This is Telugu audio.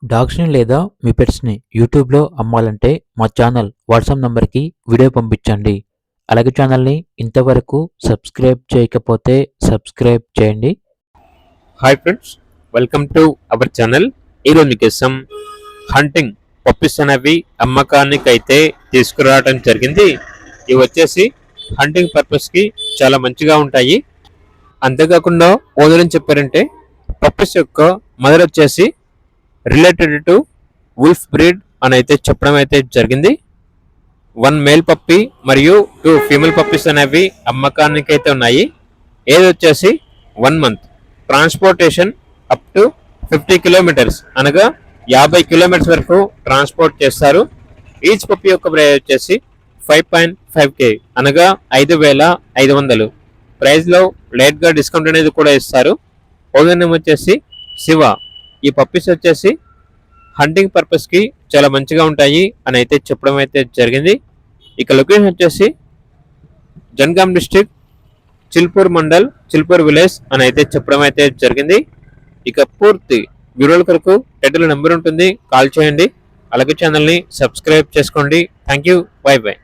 డాగ్స్‌ని లేదా మీ పెట్స్‌ని యూట్యూబ్‌లో అమ్మాలంటే మా ఛానల్ వాట్సాప్ నంబర్‌కి వీడియో పంపించండి. అలాగే ఛానల్‌ని ఇంతవరకు సబ్స్క్రైబ్ చేయకపోతే సబ్స్క్రైబ్ చేయండి. Hi friends, welcome to our channel. ఈరోజు మీకోసం హంటింగ్ పప్పీస్ అనేవి అమ్మకానికి అయితే తీసుకురావడం జరిగింది. ఇవి వచ్చేసి హంటింగ్ పర్పస్కి చాలా మంచిగా ఉంటాయి. అంతేకాకుండా ఓనర్ ఏం చెప్పారంటే పప్పీస్ యొక్క మదర్ వచ్చేసి రిలేటెడ్ టు వుల్ఫ్ బ్రీడ్ అని అయితే చెప్పడం అయితే జరిగింది. 1 మేల్ పప్పీ మరియు 2 ఫీమేల్ పప్పీస్ అనేవి అమ్మకానికి అయితే ఉన్నాయి. ఏది వచ్చేసి 1 month transportation up to 50 kilometres అనగా 50 కిలోమీటర్స్ వరకు ట్రాన్స్పోర్ట్ చేస్తారు. ఈచ్ పప్పీ యొక్క ప్రైస్ వచ్చేసి 5.5K అనగా 5,500. ప్రైస్లో లైట్గా డిస్కౌంట్ అనేది కూడా ఇస్తారు. ఓనర్ నేమ్ వచ్చేసి శివ. ఈ పప్పీస్ వచ్చేసి హంటింగ్ పర్పస్కి చాలా మంచిగా ఉంటాయి అని అయితే చెప్పడం అయితే జరిగింది. ఇక లొకేషన్ వచ్చేసి జనగాం డిస్ట్రిక్ట్ చిల్పూర్ మండల్ చిల్పూర్ విలేజ్ అని అయితే చెప్పడం అయితే జరిగింది. ఇక పూర్తి వివరాల కొరకు టైటిల్ నెంబర్ ఉంటుంది, కాల్ చేయండి. అలాగే ఛానల్ని సబ్స్క్రైబ్ చేసుకోండి. Thank you, by by.